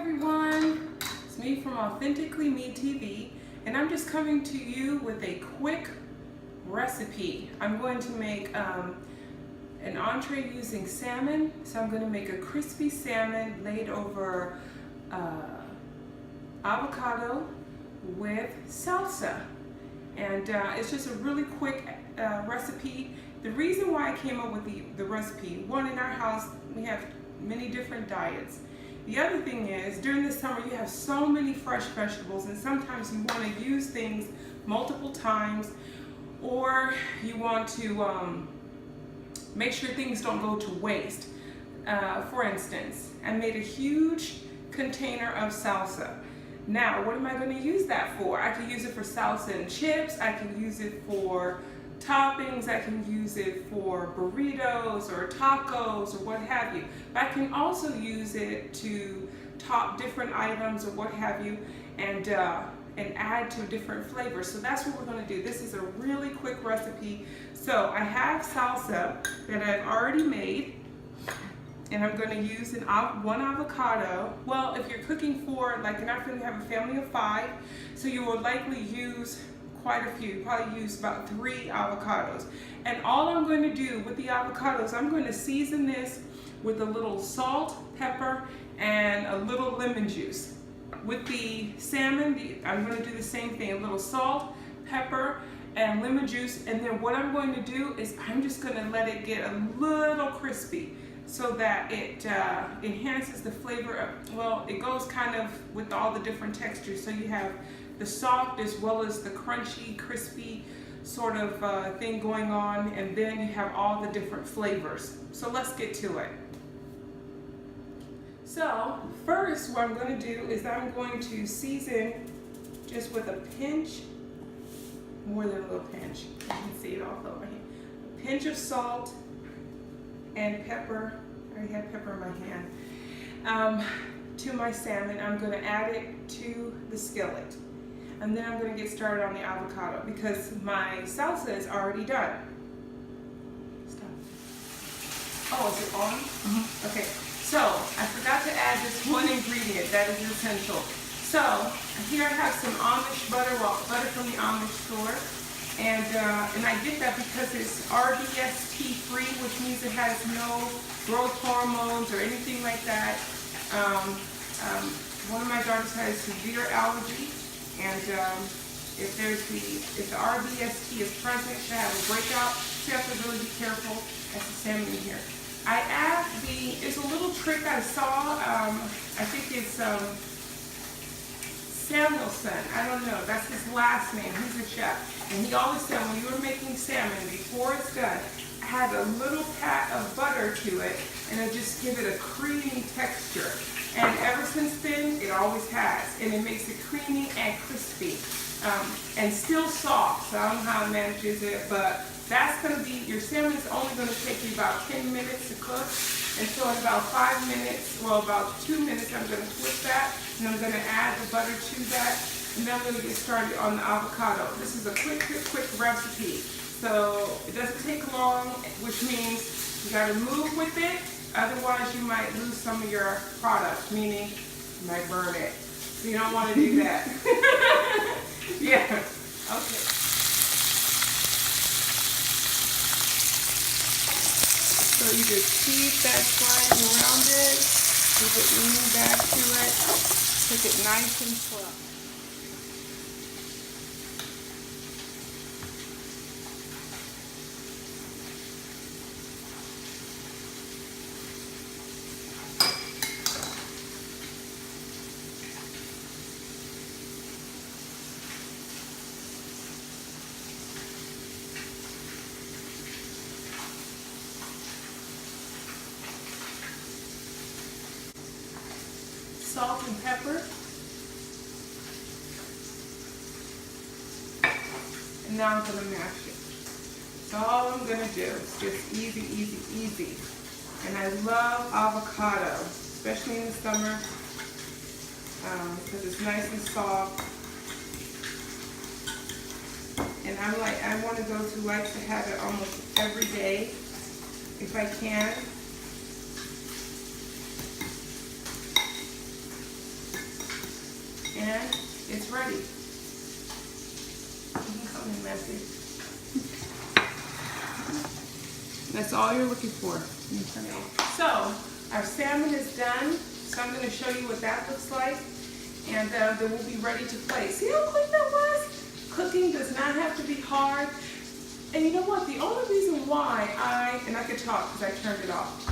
everyone, it's me from Authentically Me TV, and I'm just coming to you with a quick recipe. I'm going to make an entree using salmon. So I'm going to make a crispy salmon laid over avocado with salsa, and it's just a really quick recipe. The reason why I came up with the recipe, one, in our house we have many different diets. The other thing is, during the summer you have so many fresh vegetables, and sometimes you want to use things multiple times, or you want to make sure things don't go to waste. For instance, I made a huge container of salsa. Now, what am I going to use that for? I can use it for salsa and chips, I can use it for toppings, I can use it for burritos or tacos or what have you. But I can also use it to top different items or what have you, and add to different flavors. So that's what we're going to do. This is a really quick recipe. So I have salsa that I've already made, and I'm going to use one avocado. Well, if you're cooking for, like in our family, we have a family of 5, so you will likely use quite a few. You probably use about 3 avocados. And all I'm going to do with the avocados, I'm going to season this with a little salt, pepper, and a little lemon juice. With the salmon, I'm going to do the same thing, a little salt, pepper, and lemon juice. And then what I'm going to do is I'm just going to let it get a little crispy, so that it enhances the flavor of, well, it goes kind of with all the different textures. So you have the soft as well as the crunchy, crispy sort of thing going on, and then you have all the different flavors. So let's get to it. So first, what I'm going to do is I'm going to season just with a pinch, more than a little pinch. You can see it all over here. A pinch of salt and pepper. I already had pepper in my hand. To my salmon, I'm going to add it to the skillet, and then I'm going to get started on the avocado because my salsa is already done. Stop. Oh, is it on? Mm-hmm. Okay. So I forgot to add this one ingredient that is essential. So here I have some Amish butter, well, butter from the Amish store. And I get that because it's RBST free, which means it has no growth hormones or anything like that. One of my daughters has severe allergy, and if the RBST is present, she'll have a breakout. So you have to really be careful. That's the salmon in here. I add it's a little trick I saw. I think it's Samuelson, I don't know, that's his last name, he's a chef. And he always said when you were making salmon, before it's done, add a little pat of butter to it, and it'll just give it a creamy texture. And ever since then, it always has. And it makes it creamy and crispy, and still soft. So I don't know how it manages it, but that's going to be, your salmon is only going to take you about 10 minutes to cook. And so in about 5 minutes, well, about 2 minutes, I'm going to flip that, and I'm going to add the butter to that, and then I'm going to get started on the avocado. This is a quick recipe. So it doesn't take long, which means you got to move with it. Otherwise, you might lose some of your product, meaning you might burn it. So you don't want to do that. Yeah. Okay. So you just keep that sliding around it, keep it leaning back to it, cook it nice and slow. Salt and pepper, and now I'm going to mash it. So all I'm going to do is just easy, easy, easy. And I love avocado, especially in the summer, because it's nice and soft. And I want to go to like to have it almost every day if I can. and it's ready. Come in, Matthew. That's all you're looking for. So our salmon is done. So I'm going to show you what that looks like, and then we'll be ready to plate. See how quick that was? Cooking does not have to be hard. And you know what? The only reason why I could talk because I turned it off.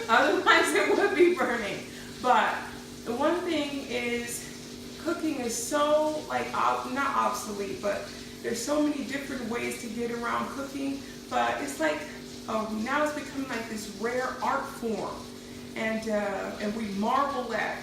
Otherwise it would be burning. But the one thing is, cooking is so not obsolete, but there's so many different ways to get around cooking. But it's like now it's becoming like this rare art form, and we marvel at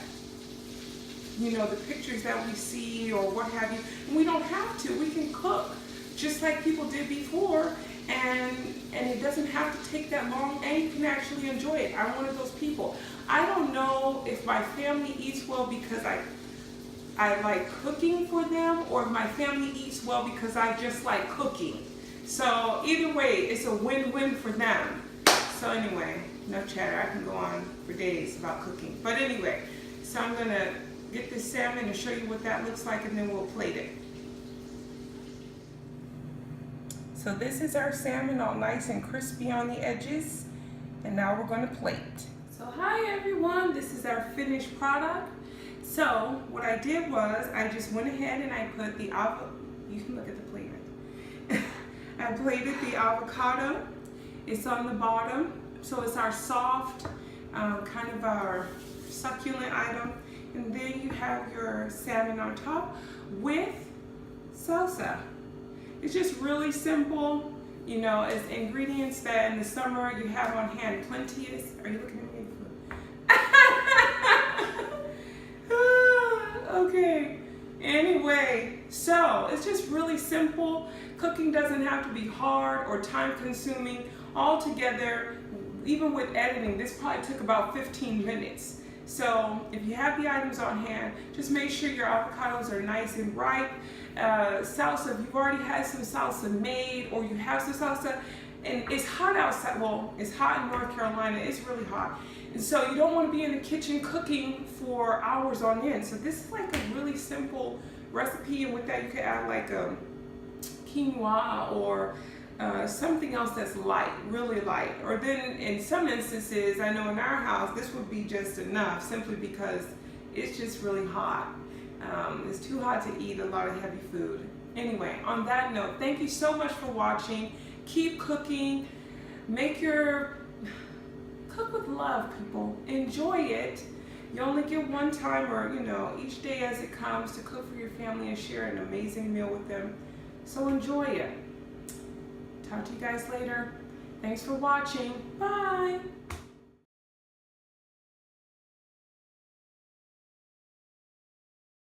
the pictures that we see or what have you. And we don't have to. We can cook just like people did before, and it doesn't have to take that long, and you can actually enjoy it. I'm one of those people. I don't know if my family eats well because I like cooking for them, or if my family eats well because I just like cooking. So either way, it's a win-win for them. So anyway, enough chatter. I can go on for days about cooking. But anyway, so I'm gonna get this salmon and show you what that looks like, and then we'll plate it. So this is our salmon, all nice and crispy on the edges, and now we're going to plate. So hi everyone, this is our finished product. So what I did was I just went ahead and I put the you can look at the plate. I plated the avocado. It's on the bottom, so it's our soft, kind of our succulent item, and then you have your salmon on top with salsa. It's just really simple, as ingredients that in the summer you have on hand. Plenteous. Are you looking at me? Okay. Anyway, so it's just really simple. Cooking doesn't have to be hard or time consuming. Altogether, even with editing, this probably took about 15 minutes. So if you have the items on hand, just make sure your avocados are nice and ripe. Salsa, if you've already had some salsa made, or you have some salsa, and it's hot outside, well, it's hot in North Carolina, it's really hot. And so you don't want to be in the kitchen cooking for hours on end. So this is like a really simple recipe, and with that you can add like a quinoa or something else that's light, really light. Or then in some instances, I know in our house, this would be just enough simply because it's just really hot. It's too hot to eat a lot of heavy food. Anyway, on that note, thank you so much for watching. Keep cooking. Cook with love, people. Enjoy it. You only get one time, or each day as it comes, to cook for your family and share an amazing meal with them. So enjoy it. Talk to you guys later. Thanks for watching. Bye.